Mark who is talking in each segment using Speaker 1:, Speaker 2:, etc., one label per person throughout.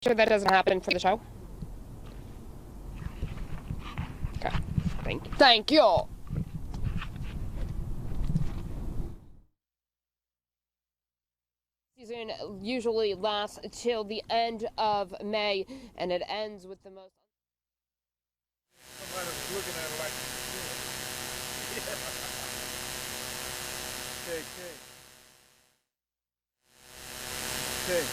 Speaker 1: Sure that doesn't happen for the show. Okay. Thank you. Season usually lasts till the end of May, and it ends with the most.
Speaker 2: Somebody was looking at it like, yeah. Okay.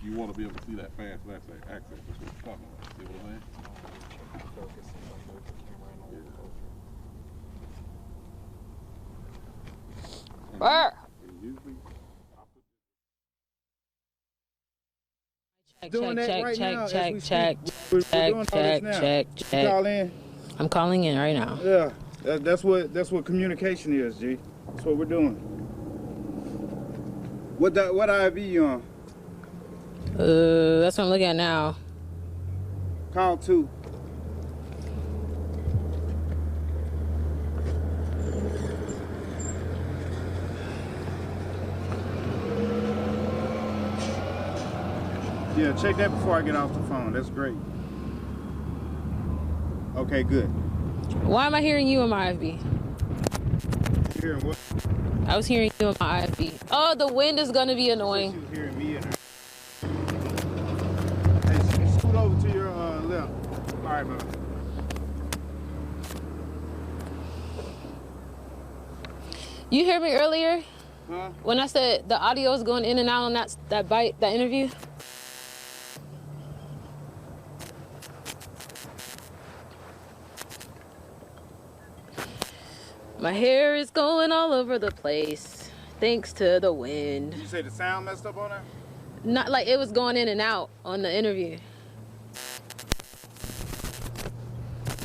Speaker 2: You want to be able to see that fast access. That's what you're talking about. See what I'm saying?
Speaker 1: Burr.
Speaker 3: Check. Call in.
Speaker 4: I'm calling in right now.
Speaker 3: Yeah, that's what communication is, G. That's what we're doing. What IV you on?
Speaker 4: That's what I'm looking at now.
Speaker 3: Call 2. Yeah, check that before I get off the phone. That's great. Okay, good.
Speaker 4: Why am I hearing you in my IFB?
Speaker 3: Hearing what?
Speaker 4: I was hearing you in my IFB. Oh, the wind is gonna be annoying.
Speaker 3: She was hearing me in her. Hey, scoot over to your left. All right, man.
Speaker 4: You heard me earlier?
Speaker 3: Huh?
Speaker 4: When I said the audio is going in and out on that interview? My hair is going all over the place, thanks to the wind.
Speaker 3: Did you say the sound messed up on that?
Speaker 4: Not like it was going in and out on the interview.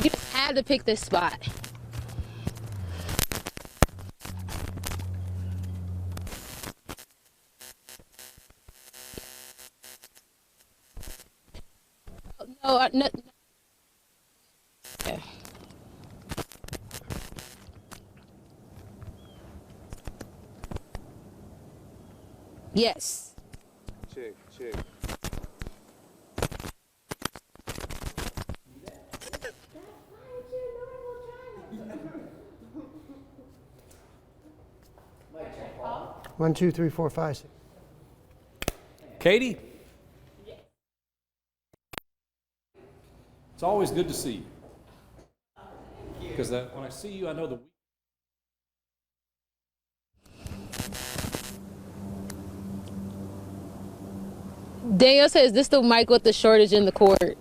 Speaker 4: You had to pick this spot. No. Okay. Yes.
Speaker 3: Check.
Speaker 5: 1, 2, 3, 4, 5, 6.
Speaker 6: Katie? It's always good to see you. Because when I see you, I know the...
Speaker 4: Daniel says, is this the mic with the shortage in the cord?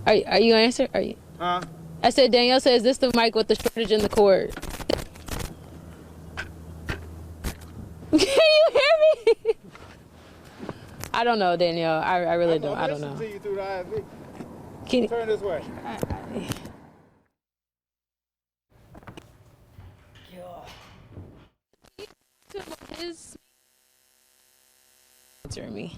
Speaker 4: Are you gonna answer? Are you?
Speaker 3: Huh?
Speaker 4: I said, Danielle says, is this the mic with the shortage in the cord? Can you hear me? I don't know, Danielle. I really don't. I don't know.
Speaker 3: To you through the IV.
Speaker 4: Can you
Speaker 3: Turn this way.
Speaker 4: His answer me.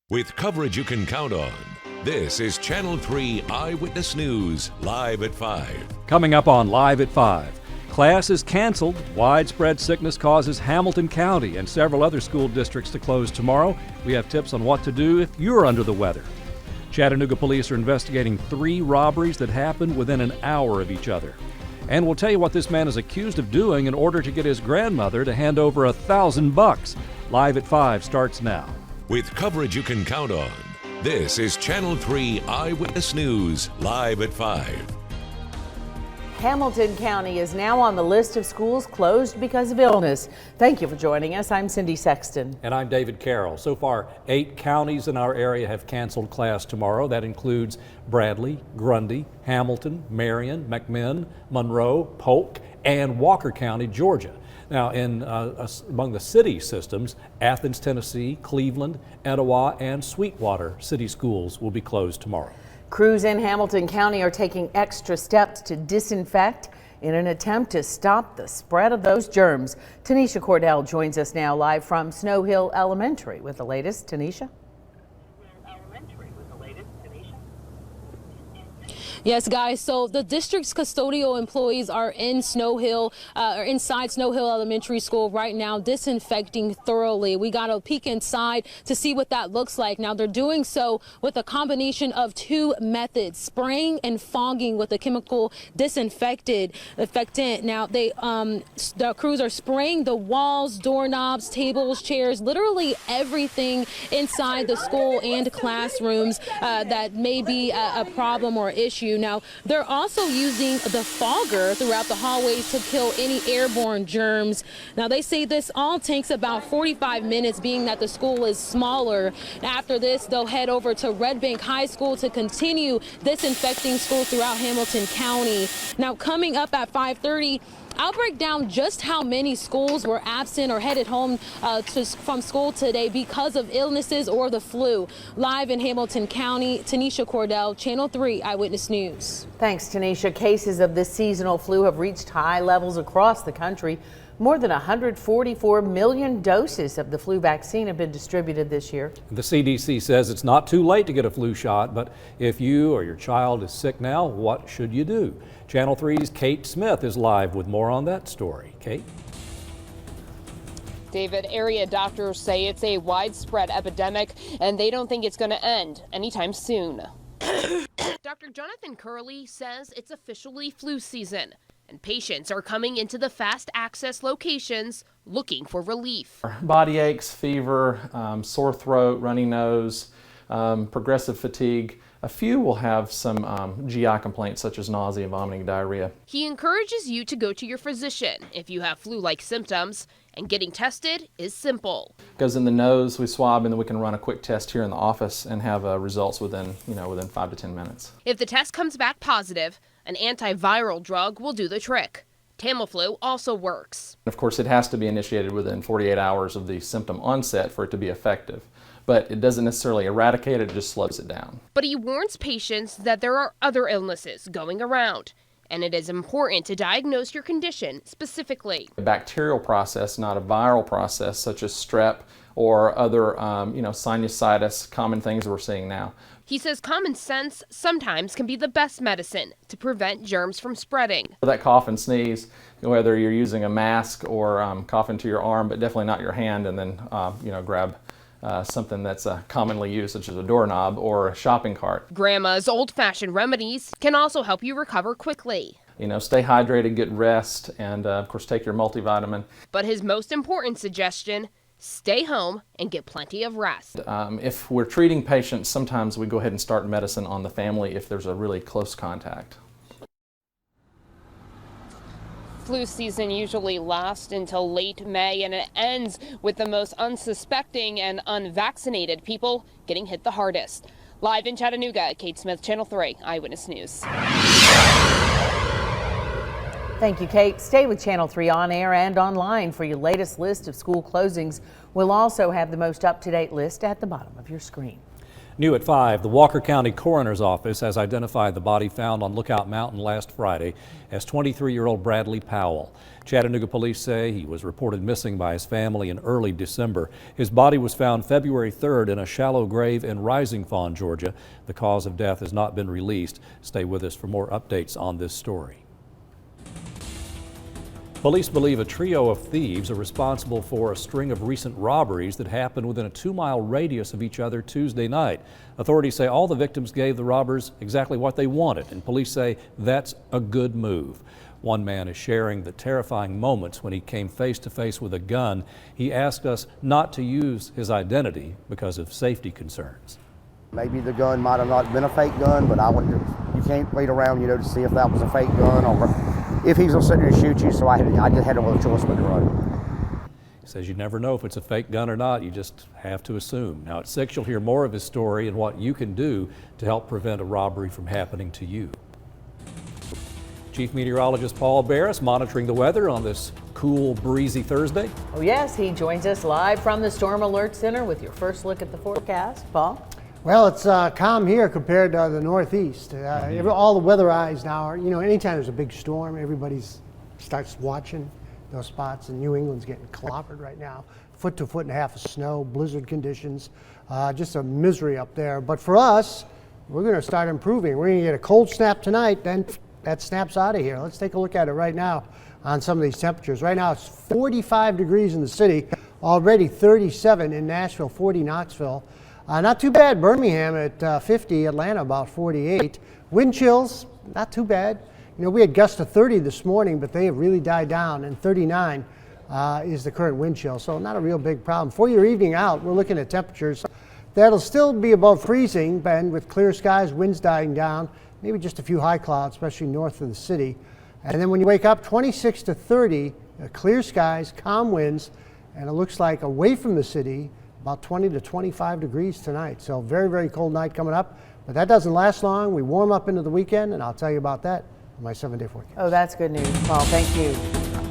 Speaker 7: With coverage you can count on, this is Channel 3 Eyewitness News, live at 5.
Speaker 6: Coming up on Live at 5. Class is canceled. Widespread sickness causes Hamilton County and several other school districts to close tomorrow. We have tips on what to do if you're under the weather. Chattanooga police are investigating 3 robberies that happened within an hour of each other. And we'll tell you what this man is accused of doing in order to get his grandmother to hand over $1,000. Live at 5 starts now.
Speaker 7: with coverage you can count on. This is Channel 3 Eyewitness News, live at 5.
Speaker 5: Hamilton County is now on the list of schools closed because of illness. Thank you for joining us. I'm Cindy Sexton.
Speaker 6: And I'm David Carroll. So far, 8 counties in our area have canceled class tomorrow. That includes Bradley, Grundy, Hamilton, Marion, McMinn, Monroe, Polk, and Walker County, Georgia. Now, among the city systems, Athens, Tennessee, Cleveland, Etowah, and Sweetwater city schools will be closed tomorrow.
Speaker 5: Crews in Hamilton County are taking extra steps to disinfect in an attempt to stop the spread of those germs. Tanisha Cordell joins us now live from Snow Hill Elementary with the latest. Tanisha?
Speaker 4: Yes, guys. So the district's custodial employees are in Snow Hill, or inside Snow Hill Elementary School right now, disinfecting thoroughly. We got a peek inside to see what that looks like. Now they're doing so with a combination of 2 methods: spraying and fogging with a chemical disinfectant. Now the crews are spraying the walls, doorknobs, tables, chairs, literally everything inside the school and classrooms that may be a problem or issue. Now, they're also using the fogger throughout the hallways to kill any airborne germs. Now, they say this all takes about 45 minutes, being that the school is smaller. After this, they'll head over to Red Bank High School to continue disinfecting schools throughout Hamilton County. Now, coming up at 5:30, I'll break down just how many schools were absent or headed home from school today because of illnesses or the flu. Live in Hamilton County, Tanisha Cordell, Channel 3 Eyewitness News.
Speaker 5: Thanks, Tanisha. Cases of this seasonal flu have reached high levels across the country. More than 144 million doses of the flu vaccine have been distributed this year.
Speaker 6: The CDC says it's not too late to get a flu shot, but if you or your child is sick now, what should you do? Channel 3's Kate Smith is live with more on that story. Kate?
Speaker 1: David, area doctors say it's a widespread epidemic, and they don't think it's going to end anytime soon. Dr. Jonathan Curley says it's officially flu season, and patients are coming into the fast access locations looking for relief.
Speaker 8: Body aches, fever, sore throat, runny nose, progressive fatigue. A few will have some GI complaints such as nausea, vomiting, diarrhea.
Speaker 1: He encourages you to go to your physician if you have flu-like symptoms, and getting tested is simple.
Speaker 8: Goes in the nose, we swab, and then we can run a quick test here in the office and have results within 5 to 10 minutes.
Speaker 1: If the test comes back positive, an antiviral drug will do the trick. Tamiflu also works.
Speaker 8: Of course, it has to be initiated within 48 hours of the symptom onset for it to be effective. But it doesn't necessarily eradicate it, just slows it down.
Speaker 1: But he warns patients that there are other illnesses going around, and it is important to diagnose your condition specifically.
Speaker 8: A bacterial process, not a viral process, such as strep or other sinusitis, common things we're seeing now.
Speaker 1: He says common sense sometimes can be the best medicine to prevent germs from spreading.
Speaker 8: For that cough and sneeze, whether you're using a mask or cough into your arm, but definitely not your hand, and then grab something that's commonly used, such as a doorknob or a shopping cart.
Speaker 1: Grandma's old-fashioned remedies can also help you recover quickly.
Speaker 8: Stay hydrated, get rest, and of course take your multivitamin.
Speaker 1: But his most important suggestion, stay home and get plenty of rest.
Speaker 8: If we're treating patients, sometimes we go ahead and start medicine on the family if there's a really close contact.
Speaker 1: Flu season usually lasts until late May, and it ends with the most unsuspecting and unvaccinated people getting hit the hardest. Live in Chattanooga, Kate Smith, Channel 3 Eyewitness News.
Speaker 5: Thank you, Kate. Stay with Channel 3 on air and online for your latest list of school closings. We'll also have the most up-to-date list at the bottom of your screen.
Speaker 6: New at 5, the Walker County Coroner's Office has identified the body found on Lookout Mountain last Friday as 23-year-old Bradley Powell. Chattanooga police say he was reported missing by his family in early December. His body was found February 3rd in a shallow grave in Rising Fawn, Georgia. The cause of death has not been released. Stay with us for more updates on this story. Police believe a trio of thieves are responsible for a string of recent robberies that happened within a 2-mile radius of each other Tuesday night. Authorities say all the victims gave the robbers exactly what they wanted, and police say that's a good move. One man is sharing the terrifying moments when he came face to face with a gun. He asked us not to use his identity because of safety concerns.
Speaker 9: Maybe the gun might have not been a fake gun, but you can't wait around, to see if that was a fake gun or if he's gonna sit there and shoot you. So I just had no other choice but to run.
Speaker 6: He says you never know if it's a fake gun or not. You just have to assume. Now at 6, you'll hear more of his story and what you can do to help prevent a robbery from happening to you. Chief Meteorologist Paul Barris monitoring the weather on this cool, breezy Thursday.
Speaker 5: Oh yes, he joins us live from the Storm Alert Center with your first look at the forecast. Paul?
Speaker 10: Well, it's calm here compared to the Northeast. All the weather eyes now are, anytime there's a big storm, everybody starts watching those spots, and New England's getting clobbered right now. 1 to 1.5 feet of snow, blizzard conditions, just a misery up there. But for us, we're going to start improving. We're going to get a cold snap tonight, then that snaps out of here. Let's take a look at it right now on some of these temperatures. Right now it's 45 degrees in the city, already 37 in Nashville, 40 Knoxville. Not too bad, Birmingham at 50, Atlanta about 48. Wind chills, not too bad. We had gusts of 30 this morning, but they have really died down, and 39 is the current wind chill, so not a real big problem. For your evening out, we're looking at temperatures that'll still be above freezing, and with clear skies, winds dying down, maybe just a few high clouds, especially north of the city. And then when you wake up, 26 to 30, clear skies, calm winds, and it looks like away from the city, about 20 to 25 degrees tonight. So very, very cold night coming up, but that doesn't last long. We warm up into the weekend, and I'll tell you about that in my 7-day forecast.
Speaker 5: Oh, that's good news, Paul. Thank you.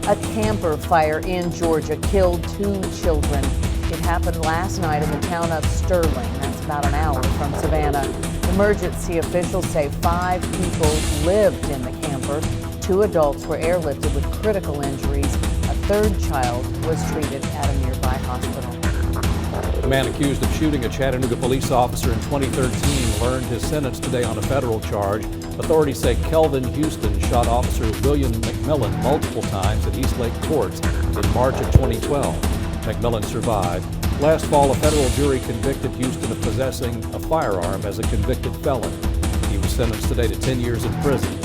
Speaker 5: A camper fire in Georgia killed 2 children. It happened last night in the town of Sterling. That's about an hour from Savannah. Emergency officials say 5 people lived in the camper. 2 adults were airlifted with critical injuries. A 3rd child was treated at a nearby hospital.
Speaker 6: The man accused of shooting a Chattanooga police officer in 2013 learned his sentence today on a federal charge. Authorities say Kelvin Houston shot Officer William McMillan multiple times at Eastlake Courts in March of 2012. McMillan survived. Last fall, a federal jury convicted Houston of possessing a firearm as a convicted felon. He was sentenced today to 10 years in prison.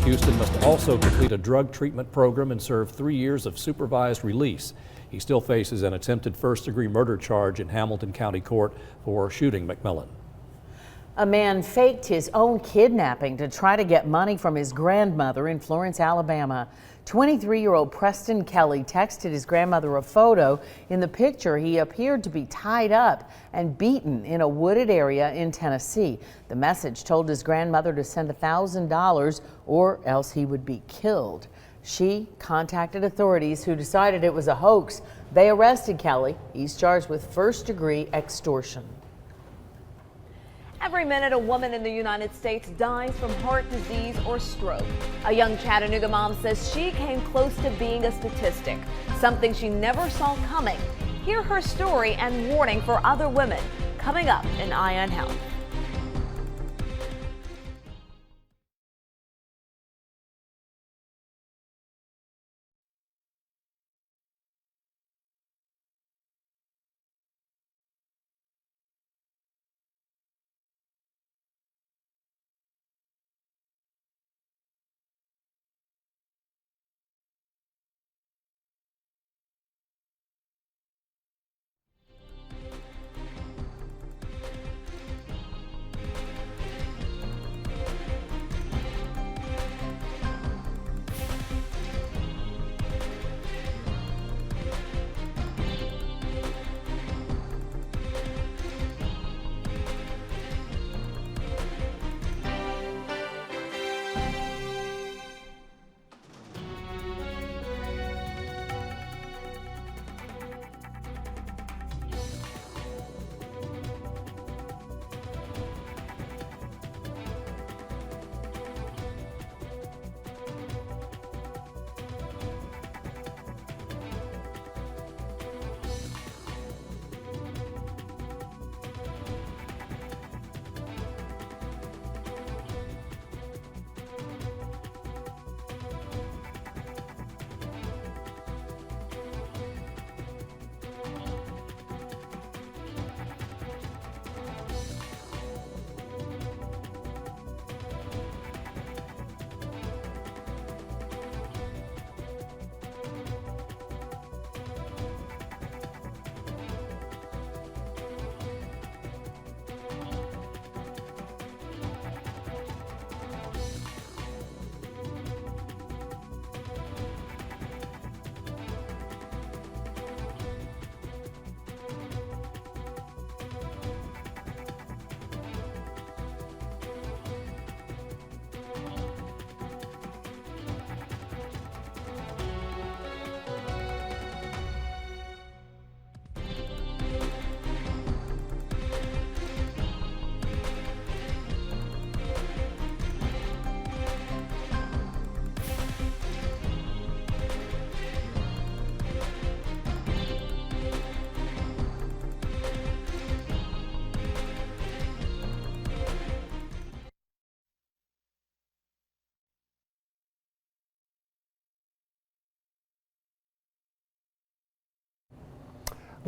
Speaker 6: Houston must also complete a drug treatment program and serve 3 years of supervised release. He still faces an attempted first-degree murder charge in Hamilton County Court for shooting McMillan.
Speaker 5: A man faked his own kidnapping to try to get money from his grandmother in Florence, Alabama. 23-year-old Preston Kelly texted his grandmother a photo. In the picture, he appeared to be tied up and beaten in a wooded area in Tennessee. The message told his grandmother to send $1,000 or else he would be killed. She contacted authorities, who decided it was a hoax. They arrested Kelly. He's charged with first-degree extortion.
Speaker 11: Every minute, a woman in the United States dies from heart disease or stroke. A young Chattanooga mom says she came close to being a statistic, something she never saw coming. Hear her story and warning for other women coming up in Eye on Health.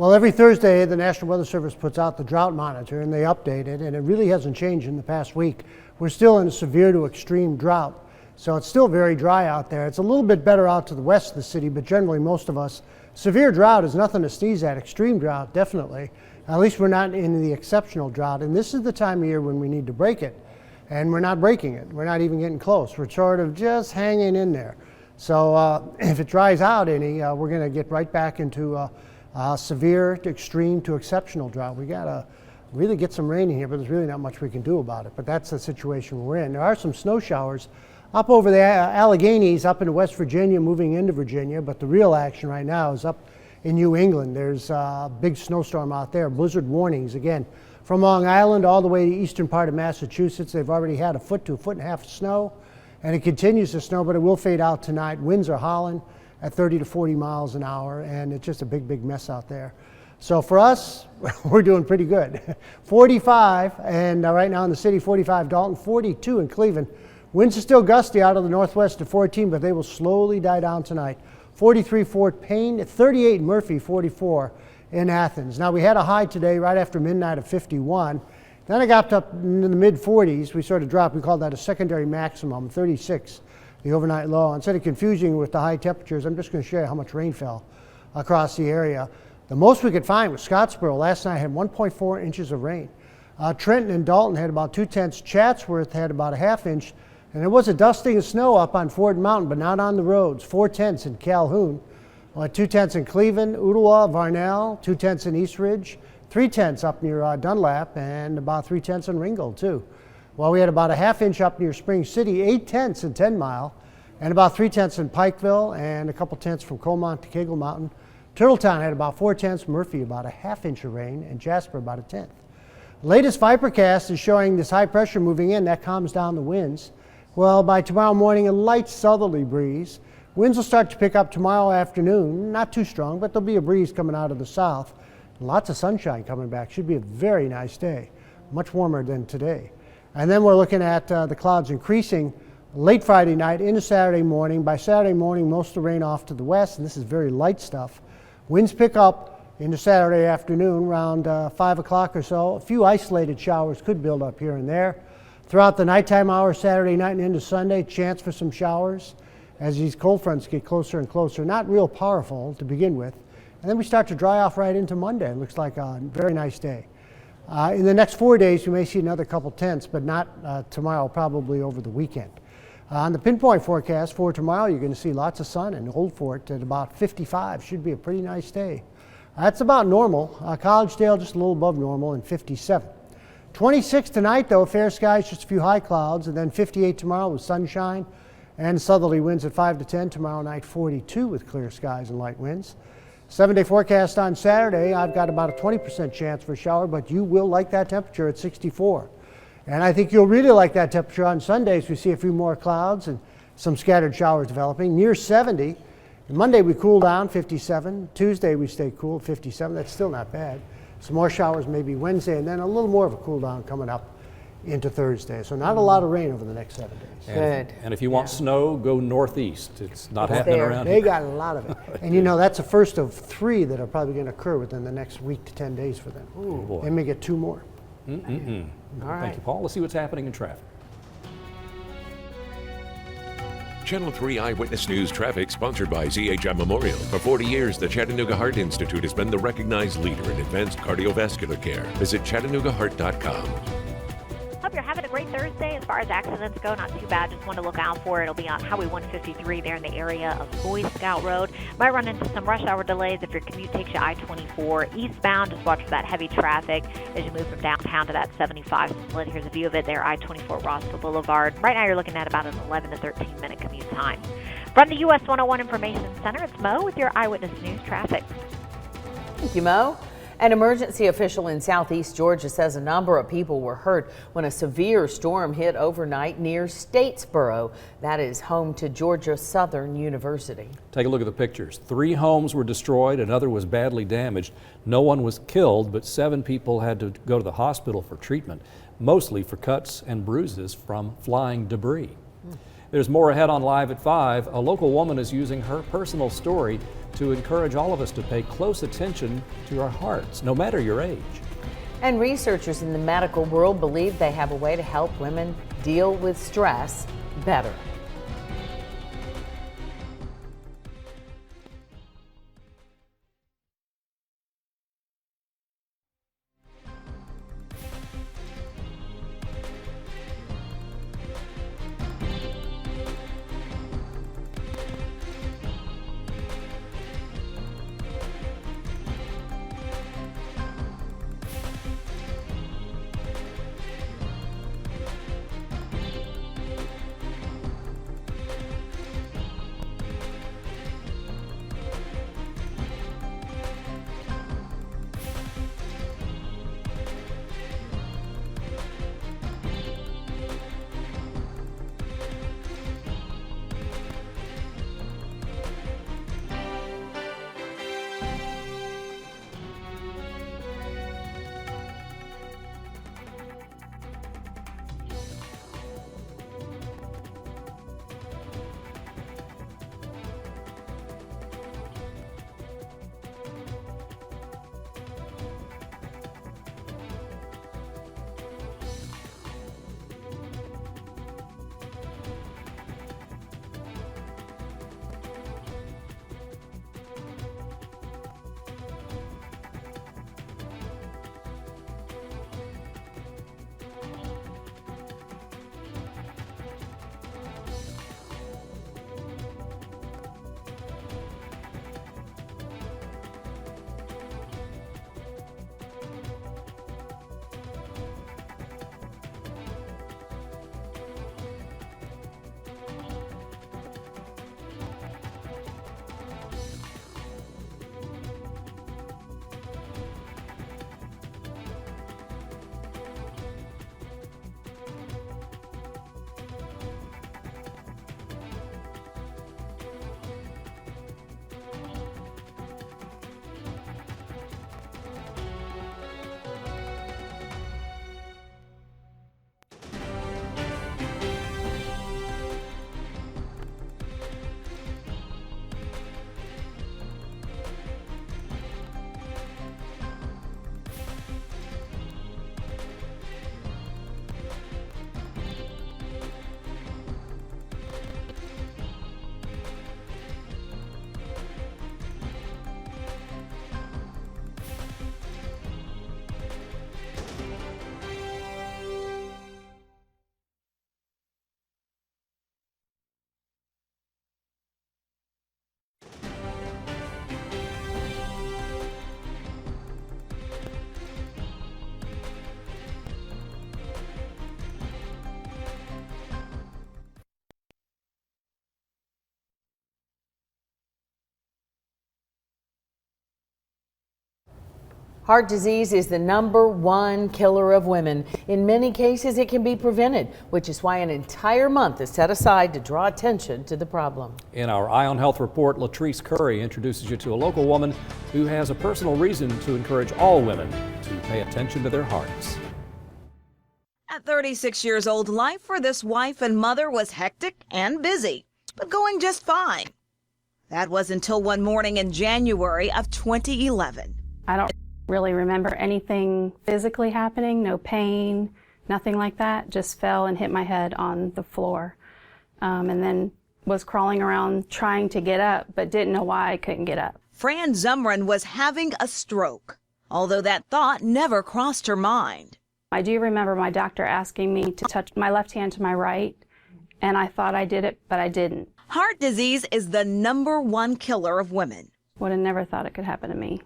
Speaker 10: Well, every Thursday, the National Weather Service puts out the drought monitor, and they update it, and it really hasn't changed in the past week. We're still in a severe to extreme drought, so it's still very dry out there. It's a little bit better out to the west of the city, but generally most of us, severe drought is nothing to sneeze at. Extreme drought, definitely. At least we're not in the exceptional drought, and this is the time of year when we need to break it, and we're not breaking it. We're not even getting close. We're sort of just hanging in there. So if it dries out any, we're going to get right back into severe to extreme to exceptional drought. We got to really get some rain in here, but there's really not much we can do about it. But that's the situation we're in. There are some snow showers up over the Alleghenies, up into West Virginia, moving into Virginia, but the real action right now is up in New England. There's a big snowstorm out there. Blizzard warnings, again, from Long Island all the way to the eastern part of Massachusetts. They've already had 1 to 1.5 feet of snow, and it continues to snow, but it will fade out tonight. Winds are howling at 30 to 40 miles an hour, and it's just a big, big mess out there. So for us, we're doing pretty good. 45, and right now in the city, 45 Dalton, 42 in Cleveland. Winds are still gusty out of the northwest to 14, but they will slowly die down tonight. 43 Fort Payne, 38 Murphy, 44 in Athens. Now we had a high today right after midnight of 51. Then it got up in the mid 40s. We sort of dropped. We called that a secondary maximum, 36. The overnight low. Instead of confusing with the high temperatures, I'm just going to show you how much rain fell across the area. The most we could find was Scottsboro. Last night had 1.4 inches of rain. Trenton and Dalton had about 2/10. Chatsworth had about a ½ inch. And there was a dusting of snow up on Ford Mountain, but not on the roads. 4/10 in Calhoun. 2/10 in Cleveland, Ottawa, Varnell. 2/10 in East Ridge. 3/10 up near Dunlap, and about 3/10 in Ringgold, too. Well, we had about a ½ inch up near Spring City, 8/10 in 10 Mile, and about 3/10 in Pikeville, and a couple tenths from Colmont to Kegel Mountain. Turtletown had about 4/10, Murphy about a ½ inch of rain, and Jasper about a 1/10. Latest Vipercast is showing this high pressure moving in. That calms down the winds. Well, by tomorrow morning, a light southerly breeze. Winds will start to pick up tomorrow afternoon. Not too strong, but there'll be a breeze coming out of the south. Lots of sunshine coming back. Should be a very nice day. Much warmer than today. And then we're looking at the clouds increasing late Friday night into Saturday morning. By Saturday morning, most of the rain off to the west, and this is very light stuff. Winds pick up into Saturday afternoon around 5 o'clock or so. A few isolated showers could build up here and there. Throughout the nighttime hours, Saturday night and into Sunday, chance for some showers as these cold fronts get closer and closer. Not real powerful to begin with. And then we start to dry off right into Monday. It looks like a very nice day. In the next 4 days, we may see another couple tenths, but not tomorrow, probably over the weekend. On the pinpoint forecast for tomorrow, you're going to see lots of sun in Old Fort at about 55. Should be a pretty nice day. That's about normal. Collegedale just a little above normal and 57. 26 tonight, though, fair skies, just a few high clouds, and then 58 tomorrow with sunshine and southerly winds at 5 to 10. Tomorrow night, 42 with clear skies and light winds. 7-day forecast on Saturday, I've got about a 20% chance for a shower, but you will like that temperature at 64. And I think you'll really like that temperature on Sundays. We see a few more clouds and some scattered showers developing, near 70. And Monday we cool down, 57. Tuesday we stay cool, 57. That's still not bad. Some more showers maybe Wednesday, and then a little more of a cool down coming up into Thursday. So not a lot of rain over the next 7 days.
Speaker 5: Good.
Speaker 6: And if you want snow, go northeast. It's not happening around
Speaker 10: here. They got a lot of it. And you know, that's the first of 3 that are probably going to occur within the next week to 10 days for them.
Speaker 6: Ooh.
Speaker 10: They may get 2 more.
Speaker 5: All right.
Speaker 6: Thank you, Paul. Let's see what's happening in traffic.
Speaker 7: Channel 3 Eyewitness News traffic sponsored by ZHI Memorial. For 40 years, the Chattanooga Heart Institute has been the recognized leader in advanced cardiovascular care. Visit ChattanoogaHeart.com.
Speaker 12: Hope you're having a great Thursday. As far as accidents go, not too bad. Just want to look out for it. It'll be on Highway 153 there in the area of Boy Scout Road. Might run into some rush hour delays if your commute takes you I-24 eastbound. Just watch for that heavy traffic as you move from downtown to that 75 split. Here's a view of it there, I-24 Rossville Boulevard. Right now you're looking at about an 11 to 13 minute commute time. From the US 101 Information Center, it's Mo with your Eyewitness News traffic.
Speaker 5: Thank you, Mo. An emergency official in southeast Georgia says a number of people were hurt when a severe storm hit overnight near Statesboro. That is home to Georgia Southern University.
Speaker 6: Take a look at the pictures. 3 homes were destroyed, another was badly damaged. No one was killed, but 7 people had to go to the hospital for treatment, mostly for cuts and bruises from flying debris. There's more ahead on Live at 5. A local woman is using her personal story to encourage all of us to pay close attention to our hearts, no matter your age.
Speaker 5: And researchers in the medical world believe they have a way to help women deal with stress better. Heart disease is the #1 killer of women. In many cases, it can be prevented, which is why an entire month is set aside to draw attention to the problem.
Speaker 6: In our Eye on Health report, Latrice Curry introduces you to a local woman who has a personal reason to encourage all women to pay attention to their hearts.
Speaker 13: At 36 years old, life for this wife and mother was hectic and busy, but going just fine. That was until one morning in January of 2011.
Speaker 14: I don't really remember anything physically happening, no pain, nothing like that. Just fell and hit my head on the floor, and then was crawling around trying to get up, but didn't know why I couldn't get up.
Speaker 13: Fran Zumran was having a stroke, although that thought never crossed her mind.
Speaker 14: I do remember my doctor asking me to touch my left hand to my right, and I thought I did it, but I didn't.
Speaker 13: Heart disease is the #1 killer of women.
Speaker 14: Would have never thought it could happen to me,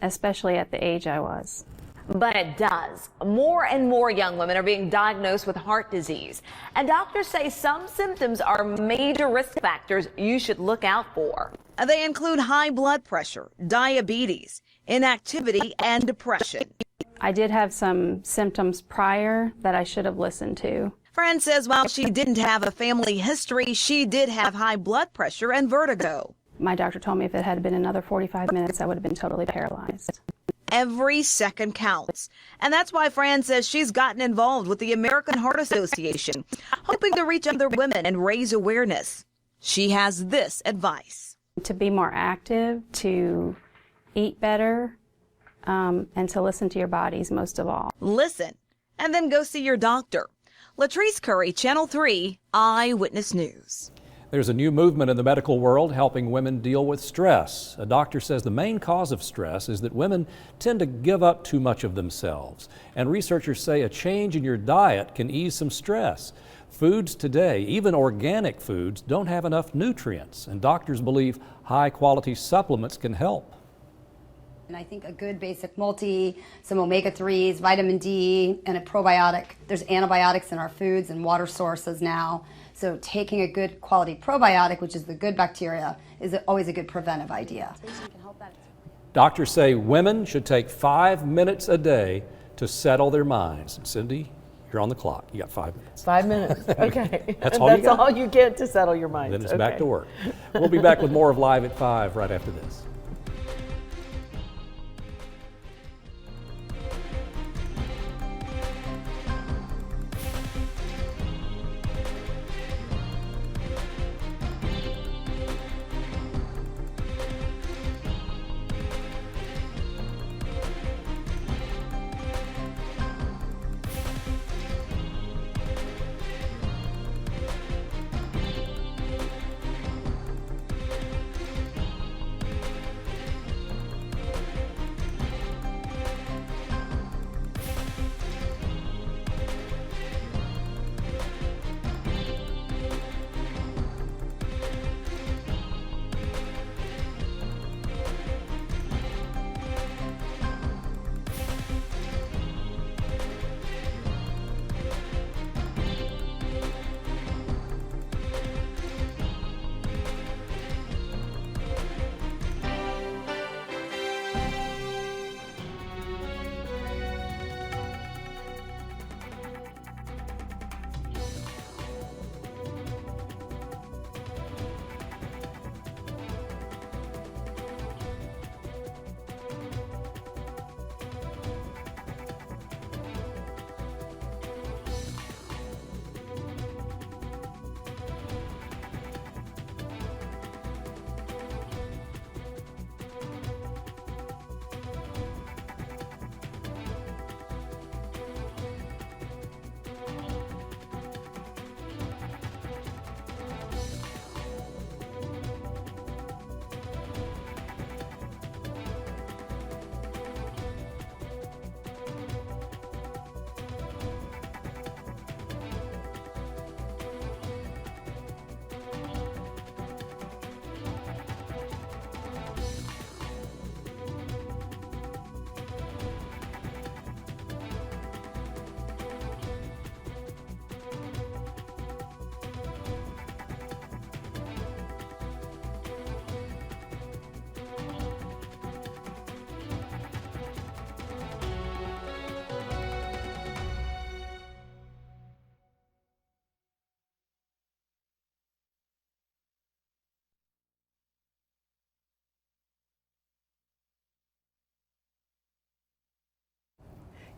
Speaker 14: especially at the age I was.
Speaker 11: But it does. More and more young women are being diagnosed with heart disease, and doctors say some symptoms are major risk factors you should look out for.
Speaker 13: They include high blood pressure, diabetes, inactivity, and depression.
Speaker 14: I did have some symptoms prior that I should have listened to.
Speaker 13: Fran says while she didn't have a family history, she did have high blood pressure and vertigo.
Speaker 14: My doctor told me if it had been another 45 minutes, I would have been totally paralyzed.
Speaker 13: Every second counts. And that's why Fran says she's gotten involved with the American Heart Association, hoping to reach other women and raise awareness. She has this advice.
Speaker 14: To be more active, to eat better, and to listen to your bodies most of all.
Speaker 13: Listen, and then go see your doctor. Latrice Curry, Channel 3 Eyewitness News.
Speaker 6: There's a new movement in the medical world helping women deal with stress. A doctor says the main cause of stress is that women tend to give up too much of themselves. And researchers say a change in your diet can ease some stress. Foods today, even organic foods, don't have enough nutrients, and doctors believe high-quality supplements can help.
Speaker 15: And I think a good basic multi, some omega-3s, vitamin D, and a probiotic. There's antibiotics in our foods and water sources now. So taking a good quality probiotic, which is the good bacteria, is always a good preventive idea.
Speaker 6: Doctors say women should take 5 minutes a day to settle their minds. And Cindy, you're on the clock. You got 5 minutes.
Speaker 5: 5 minutes. Okay.
Speaker 6: That's all
Speaker 5: you get to settle your mind.
Speaker 6: Then it's back to work. We'll be back with more of Live at 5 right after this.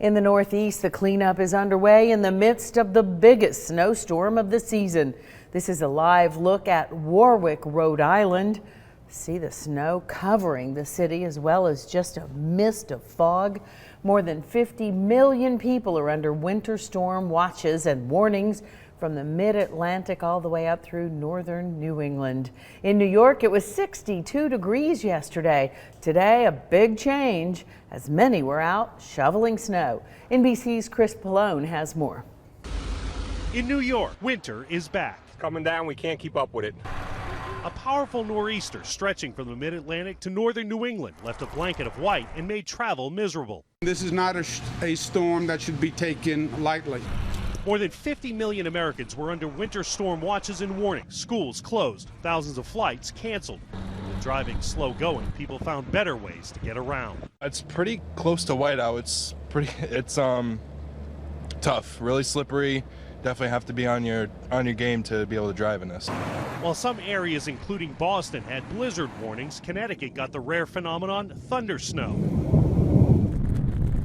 Speaker 5: In the Northeast, the cleanup is underway in the midst of the biggest snowstorm of the season. This is a live look at Warwick, Rhode Island. See the snow covering the city as well as just a mist of fog. More than 50 million people are under winter storm watches and warnings from the mid-Atlantic all the way up through northern New England. In New York, it was 62 degrees yesterday. Today, a big change as many were out shoveling snow. NBC's Chris Pallone has more.
Speaker 16: In New York, winter is back.
Speaker 17: It's coming down. We can't keep up with it.
Speaker 16: A powerful nor'easter stretching from the mid-Atlantic to northern New England left a blanket of white and made travel miserable.
Speaker 18: This is not a storm that should be taken lightly.
Speaker 16: More than 50 million Americans were under winter storm watches and warnings. Schools closed, thousands of flights canceled. With driving slow going, people found better ways to get around.
Speaker 19: It's pretty close to whiteout. It's tough, really slippery. Definitely have to be on your game to be able to drive in this.
Speaker 16: While some areas, including Boston, had blizzard warnings, Connecticut got the rare phenomenon thunder snow.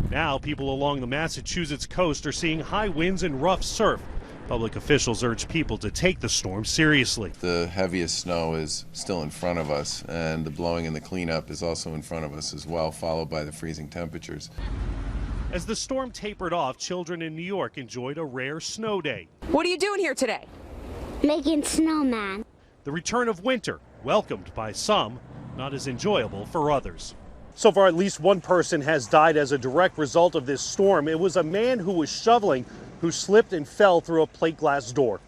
Speaker 16: Now, people along the Massachusetts coast are seeing high winds and rough surf. Public officials urge people to take the storm seriously.
Speaker 20: The heaviest snow is still in front of us, and the blowing and the cleanup is also in front of us as well, followed by the freezing temperatures.
Speaker 16: As the storm tapered off, children in New York enjoyed a rare snow day.
Speaker 21: What are you doing here today?
Speaker 22: Making snowman.
Speaker 16: The return of winter, welcomed by some, not as enjoyable for others. So far, at least one person has died as a direct result of this storm. It was a man who was shoveling who slipped and fell through a plate glass door.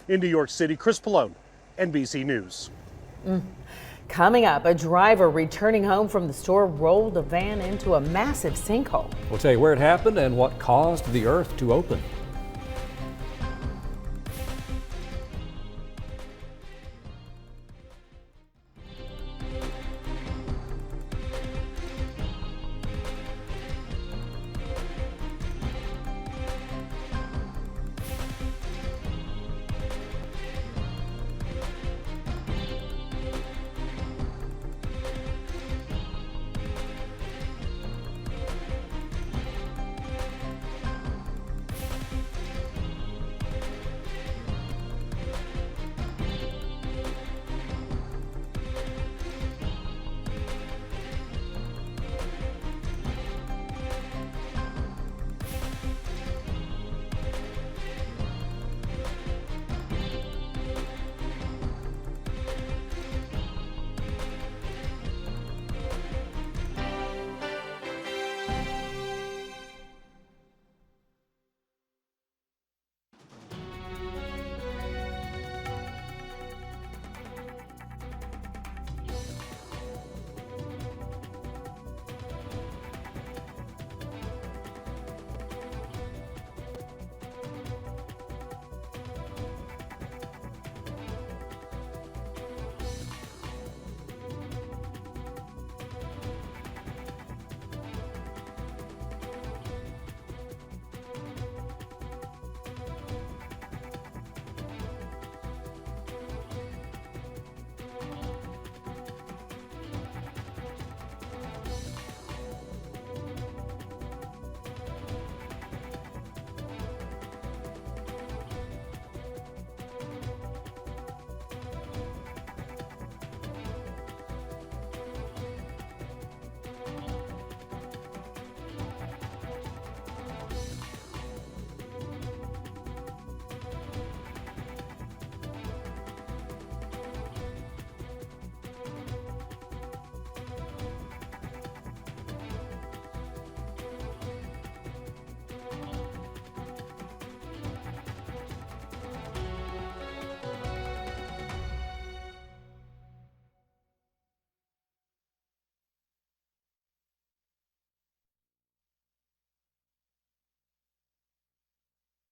Speaker 16: In New York City, Chris Pallone, NBC News.
Speaker 5: Coming up, a driver returning home from the store rolled a van into a massive sinkhole.
Speaker 6: We'll tell you where it happened and what caused the earth to open.